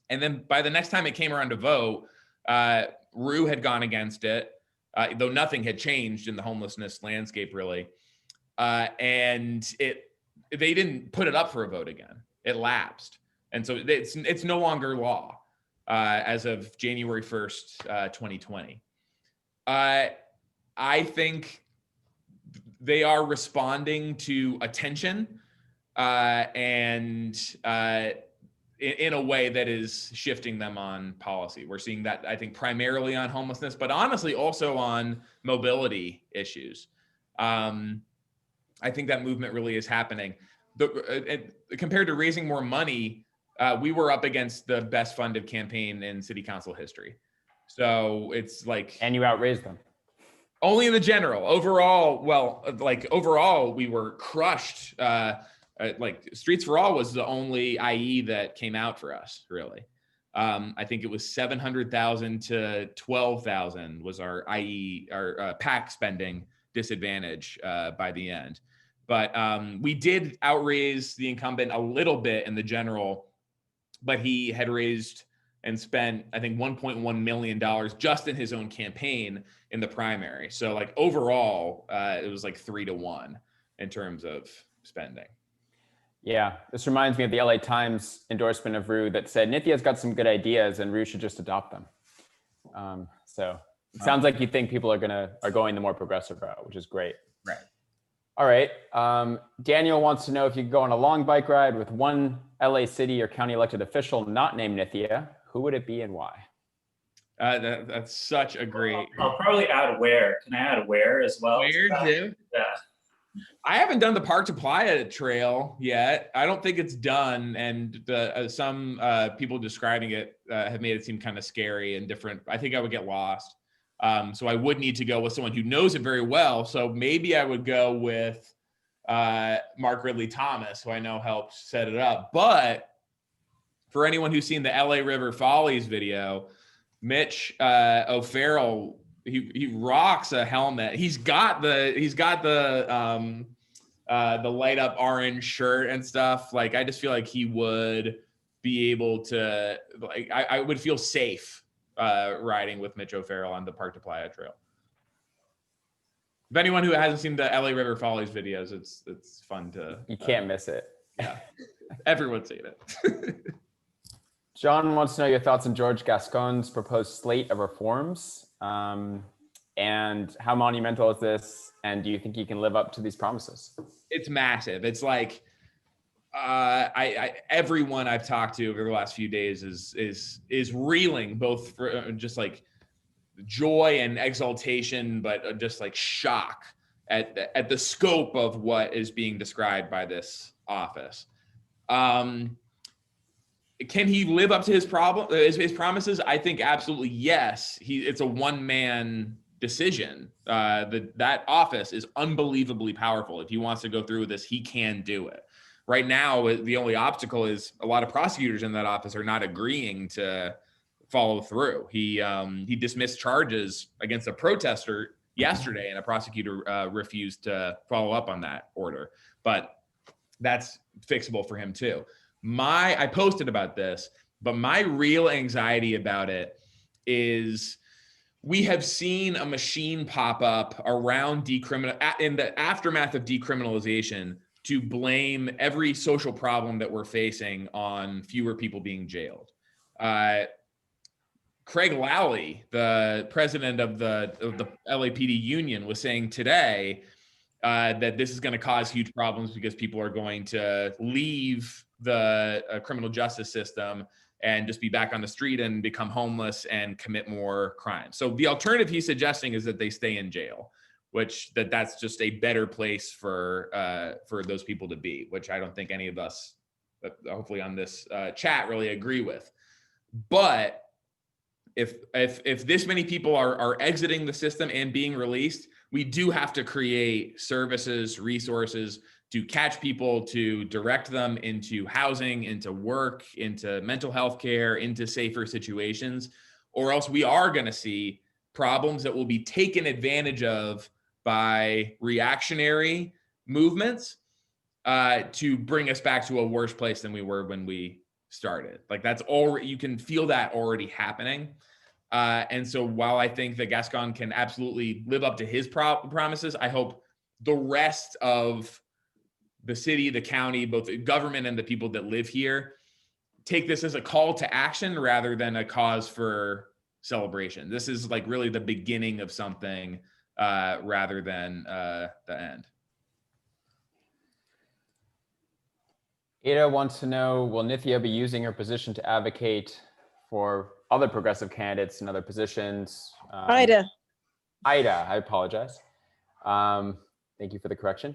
And then by the next time it came around to vote, Rue had gone against it, though nothing had changed in the homelessness landscape really. And they didn't put it up for a vote again. It lapsed. And so it's no longer law. As of January 1st, 2020. I think they are responding to attention and in a way that is shifting them on policy. We're seeing that, I think, primarily on homelessness, but honestly also on mobility issues. I think that movement really is happening. Compared to raising more money, we were up against the best funded campaign in city council history. So it's like, And you outraised them. Only in the general. Overall, we were crushed. Like Streets for All was the only IE that came out for us, really. I think it was 700,000 to 12,000 was our IE, our PAC spending disadvantage by the end. But we did outraise the incumbent a little bit in the general, but he had raised and spent, I think, $1.1 million just in his own campaign in the primary. So like overall, it was like 3-1 in terms of spending. Yeah, this reminds me of the LA Times endorsement of Rue that said, Nithya's got some good ideas and Rue should just adopt them. So it sounds like you think people are going the more progressive route, which is great. Right. All right. Daniel wants to know if you could go on a long bike ride with one LA city or county elected official not named Nithya, who would it be and why? That's such a great. I'll probably add Ware. Can I add Ware as well? Ware too? Yeah. I haven't done the Park to Playa trail yet. I don't think it's done. And some people describing it have made it seem kind of scary and different. I think I would get lost. So I would need to go with someone who knows it very well. So maybe I would go with Mark Ridley Thomas, who I know helped set it up. But for anyone who's seen the LA River Follies video, Mitch O'Farrell, he rocks a helmet. He's got the light up orange shirt and stuff. Like, I just feel like he would be able to, like, I would feel safe riding with Mitch O'Farrell on the Park to Playa trail. If anyone who hasn't seen the LA River Follies videos, it's fun to. You can't miss it. Yeah, everyone's seen it. John wants to know your thoughts on George Gascon's proposed slate of reforms, and how monumental is this? And do you think he can live up to these promises? It's massive. It's like everyone I've talked to over the last few days is reeling, both for just like joy and exaltation, but just like shock at the scope of what is being described by this office. Can he live up to his promises? I think absolutely yes. It's a one-man decision. That office is unbelievably powerful. If he wants to go through with this, he can do it. Right now, the only obstacle is a lot of prosecutors in that office are not agreeing to follow through. He dismissed charges against a protester yesterday, and a prosecutor refused to follow up on that order. But that's fixable for him too. I posted about this, but my real anxiety about it is we have seen a machine pop up around in the aftermath of decriminalization to blame every social problem that we're facing on fewer people being jailed. Craig Lally, the president of the LAPD union, was saying today that this is going to cause huge problems because people are going to leave the criminal justice system and just be back on the street and become homeless and commit more crimes. So the alternative he's suggesting is that they stay in jail, which that's just a better place for those people to be, which I don't think any of us, hopefully on this chat, really agree with. But if this many people are exiting the system and being released, we do have to create services, resources to catch people, to direct them into housing, into work, into mental health care, into safer situations, or else we are going to see problems that will be taken advantage of by reactionary movements to bring us back to a worse place than we were when we started. Like that's already, you can feel that already happening. And so while I think that Gascon can absolutely live up to his promises, I hope the rest of the city, the county, both the government and the people that live here take this as a call to action rather than a cause for celebration. This is like really the beginning of something rather than the end. Ada wants to know, will Nithya be using her position to advocate for other progressive candidates in other positions? Ida, I apologize. Thank you for the correction.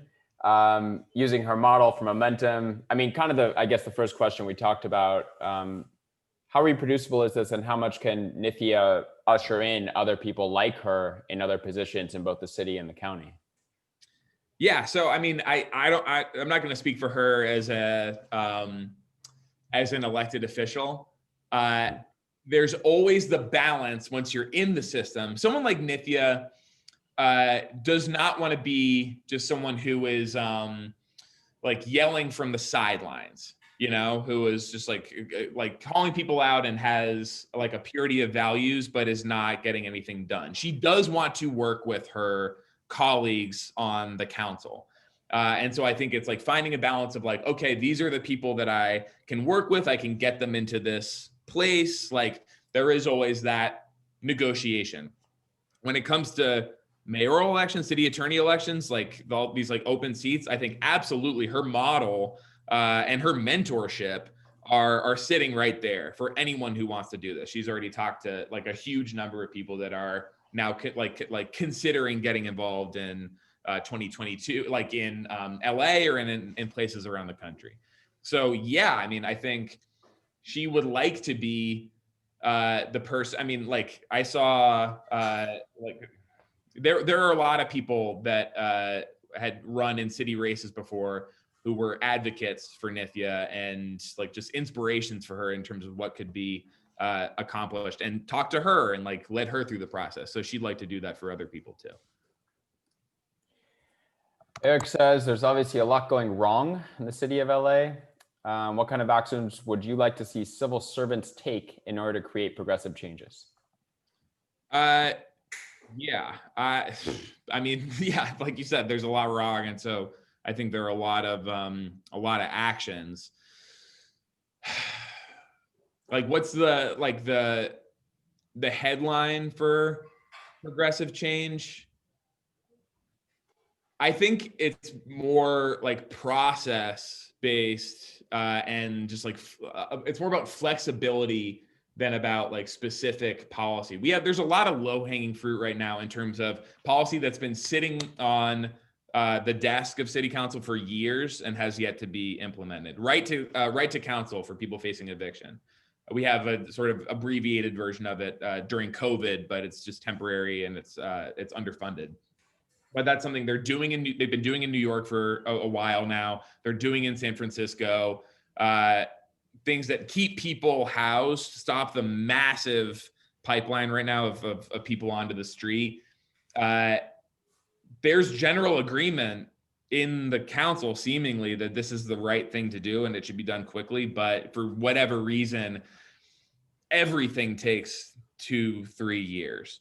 Using her model for momentum. I mean, kind of I guess the first question we talked about, how reproducible is this and how much can Nithya usher in other people like her in other positions in both the city and the county? Yeah, so I mean, I'm not going to speak for her as an elected official. There's always the balance once you're in the system. Someone like Nithya does not want to be just someone who is like yelling from the sidelines, you know, who is just like calling people out and has like a purity of values, but is not getting anything done. She does want to work with her colleagues on the council. And so I think it's like finding a balance of like, okay, these are the people that I can work with. I can get them into this place. Like there is always that negotiation. When it comes to mayoral elections, city attorney elections, like all these like open seats, I think absolutely her model and her mentorship are sitting right there for anyone who wants to do this. She's already talked to like a huge number of people that are now like considering getting involved in 2022, like in LA or in places around the country. So yeah, I mean, I think she would like to be the person. I mean, like I saw like there are a lot of people that had run in city races before who were advocates for Nithya and like just inspirations for her in terms of what could be accomplished, and talk to her and like led her through the process. So she'd like to do that for other people too. Eric says there's obviously a lot going wrong in the city of LA. What kind of actions would you like to see civil servants take in order to create progressive changes? Yeah, I mean, yeah, like you said, there's a lot wrong, and so I think there are a lot of actions. Like, what's the headline for progressive change? I think it's more like process based and just like it's more about flexibility than about like specific policy. There's a lot of low hanging fruit right now in terms of policy that's been sitting on the desk of city council for years and has yet to be implemented. Right to counsel for people facing eviction. We have a sort of abbreviated version of it during COVID, but it's just temporary and it's underfunded. But that's something they've been doing in New York for a while now. They're doing in San Francisco. things that keep people housed, stop the massive pipeline right now of people onto the street. There's general agreement in the council seemingly that this is the right thing to do and it should be done quickly. But for whatever reason, everything takes 2-3 years.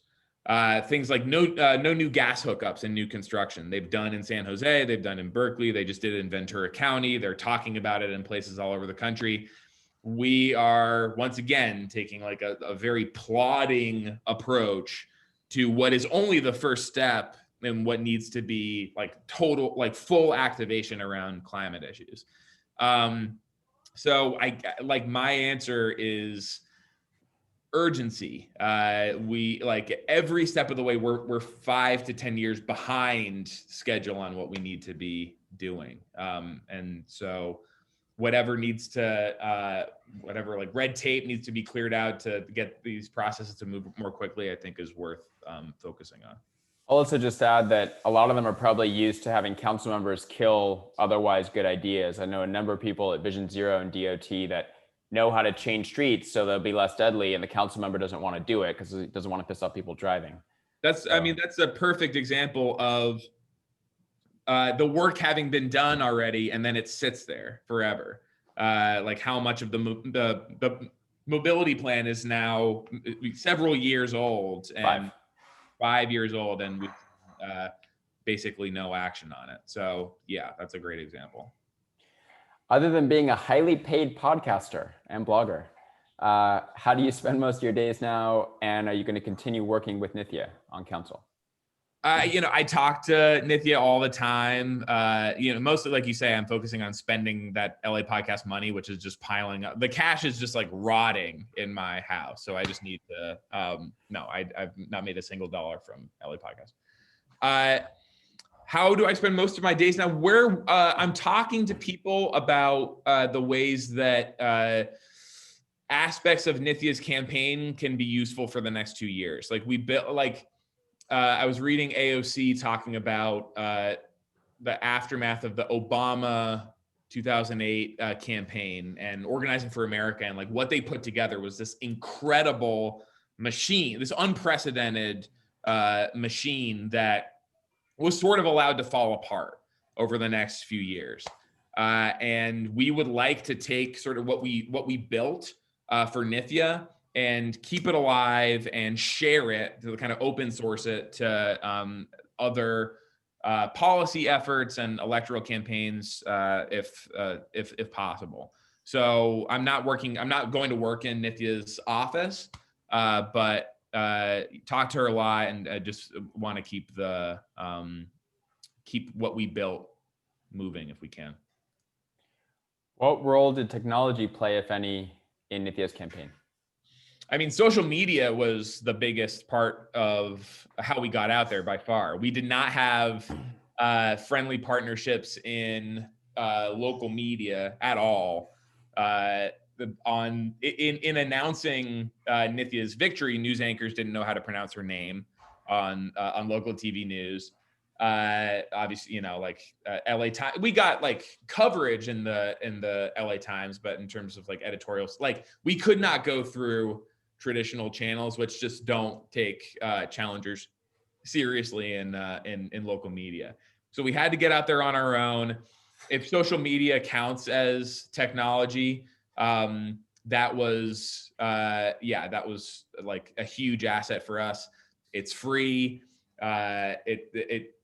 Things like no new gas hookups in new construction. They've done in San Jose, they've done in Berkeley, they just did it in Ventura County. They're talking about it in places all over the country. We are once again taking like a very plodding approach to what is only the first step in what needs to be like total, like full activation around climate issues. So my answer is urgency. We like every step of the way, we're 5 to 10 years behind schedule on what we need to be doing. And so whatever needs to, whatever like red tape needs to be cleared out to get these processes to move more quickly, I think is worth focusing on. I'll also just add that a lot of them are probably used to having council members kill otherwise good ideas. I know a number of people at Vision Zero and DOT that know how to change streets so they'll be less deadly, and the council member doesn't want to do it because it doesn't want to piss off people driving. I mean, that's a perfect example of the work having been done already, and then it sits there forever. Like how much of the mobility plan is now several years old, and 5 years old, and with basically no action on it. So yeah, that's a great example. Other than being a highly paid podcaster and blogger, how do you spend most of your days now? And are you going to continue working with Nithya on council? I talk to Nithya all the time. Mostly like you say, I'm focusing on spending that LA podcast money, which is just piling up. The cash is just like rotting in my house. So I just need to, I've not made a single dollar from LA podcast. How do I spend most of my days now? I'm talking to people about the ways that aspects of Nithya's campaign can be useful for the next 2 years. Like I was reading AOC talking about the aftermath of the Obama 2008 campaign and Organizing for America, and like what they put together was this incredible machine, this unprecedented machine that was sort of allowed to fall apart over the next few years. And we would like to take sort of what we built for Nithya and keep it alive and share it, to kind of open source it to other policy efforts and electoral campaigns if possible. So I'm not going to work in Nithya's office, but talk to her a lot, and I just want to keep what we built moving if we can. What role did technology play, if any, in Nithya's campaign? I mean, social media was the biggest part of how we got out there by far. We did not have friendly partnerships in local media at all. In announcing Nithya's victory, news anchors didn't know how to pronounce her name on local TV news. Obviously, LA Times, we got like coverage in the LA Times, but in terms of like editorials, like we could not go through traditional channels, which just don't take challengers seriously in local media. So we had to get out there on our own. If social media counts as technology, that was like a huge asset for us. It's free. It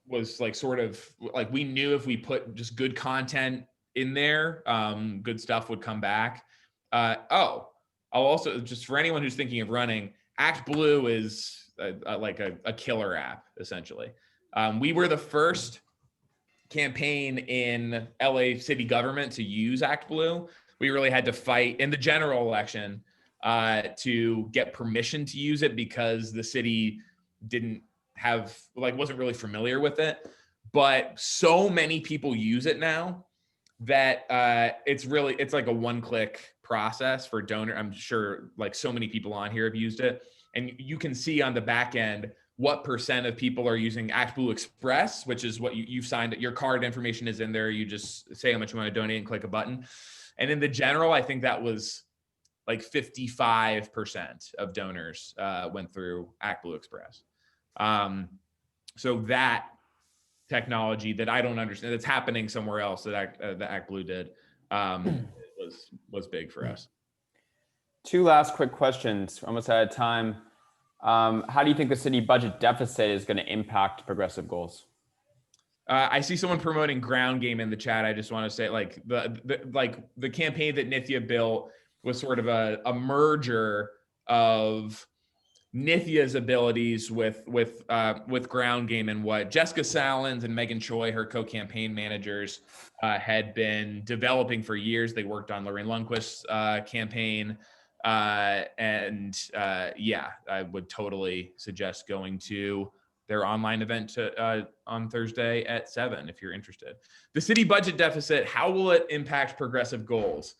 was like sort of like we knew if we put just good content in there, good stuff would come back. I'll also, just for anyone who's thinking of running, ActBlue is like a killer app, essentially. We were the first campaign in LA city government to use ActBlue. We really had to fight in the general election to get permission to use it because the city wasn't really familiar with it. But so many people use it now that it's like a one-click process for donor. I'm sure like so many people on here have used it, and you can see on the back end what % of people are using ActBlue Express, which is what you've signed. Your card information is in there. You just say how much you want to donate and click a button. And in the general, I think that was like 55% of donors went through ActBlue Express. So that technology that I don't understand, that's happening somewhere else that the ActBlue did, was big for us. Two last quick questions, almost out of time. How do you think the city budget deficit is going to impact progressive goals? I see someone promoting ground game in the chat. I just want to say, like the campaign that Nithya built was sort of a merger of Nithya's abilities with ground game and what Jessica Salins and Megan Choi, her co-campaign managers, had been developing for years. They worked on Lorraine Lundquist's campaign. Yeah, I would totally suggest going to their online event on Thursday at 7 if you're interested. The city budget deficit, how will it impact progressive goals?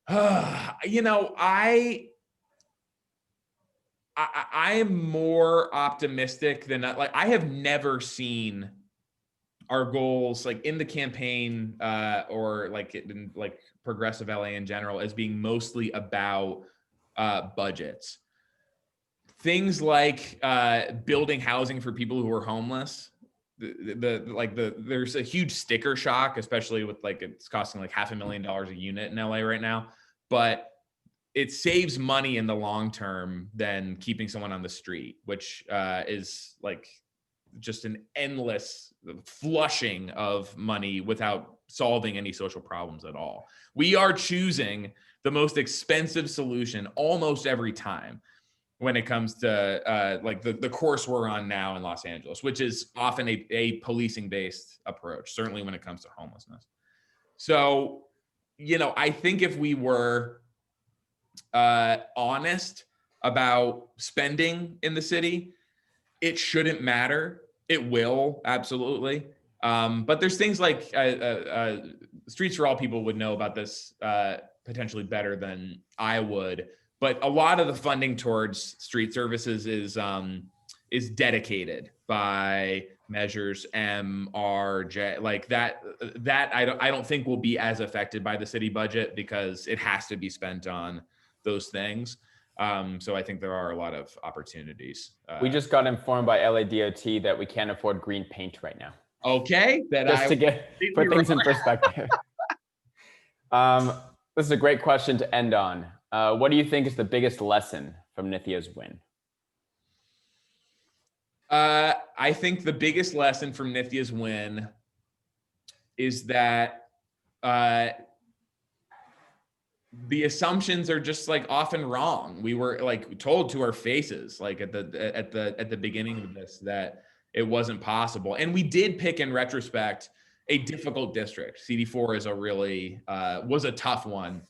You know, I am more optimistic than like I have never seen our goals like in the campaign or like in like progressive LA in general as being mostly about budgets. Things like building housing for people who are homeless. There's a huge sticker shock, especially with like it's costing like $500,000 a unit in LA right now, but it saves money in the long term than keeping someone on the street, which is like just an endless flushing of money without solving any social problems at all. We are choosing the most expensive solution almost every time when it comes to like the course we're on now in Los Angeles, which is often a policing-based approach, certainly when it comes to homelessness. So, you know, I think if we were honest about spending in the city, it shouldn't matter. It will, absolutely. But there's things like Streets for All people would know about this potentially better than I would. But a lot of the funding towards street services is dedicated by measures M, R, J, like that I don't think will be as affected by the city budget because it has to be spent on those things. So I think there are a lot of opportunities. We just got informed by LA DOT that we can't afford green paint right now. Okay, just to put things in perspective. This is a great question to end on. What do you think is the biggest lesson from Nithya's win? I think the biggest lesson from Nithya's win is that the assumptions are just like often wrong. We were like told to our faces, like at the beginning of this, that it wasn't possible. And we did pick in retrospect a difficult district. CD4 is was a tough one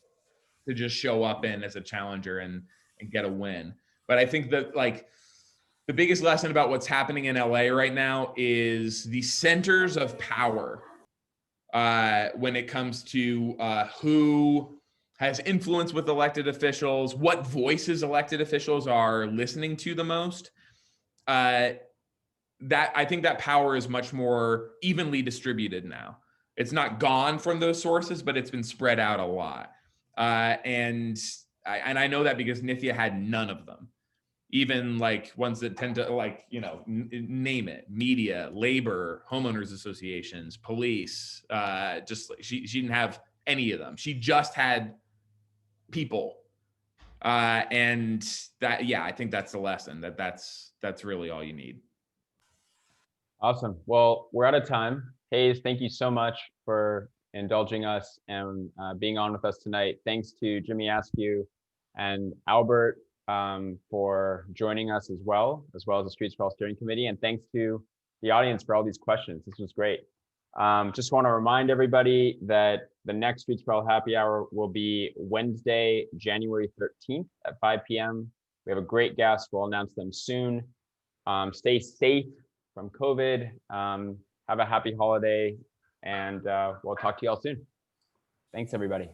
to just show up in as a challenger and get a win. But I think that like the biggest lesson about what's happening in LA right now is the centers of power when it comes to who has influence with elected officials, what voices elected officials are listening to the most. That I think that power is much more evenly distributed now. It's not gone from those sources, but it's been spread out a lot. And I know that because Nithya had none of them. Even like ones that tend to like, you know, name it, media, labor, homeowners associations, police, just she didn't have any of them. She just had people. And that, yeah, I think that's the lesson, that's really all you need. Awesome. Well, we're out of time. Hayes, thank you so much for indulging us and being on with us tonight. Thanks to Jimmy Askew and Albert for joining us as well as the Streets for All Steering Committee. And thanks to the audience for all these questions. This was great. Just want to remind everybody that the next Streets for All Happy Hour will be Wednesday, January 13th at 5 p.m. We have a great guest. We'll announce them soon. Stay safe from COVID. Have a happy holiday, and we'll talk to you all soon. Thanks, everybody.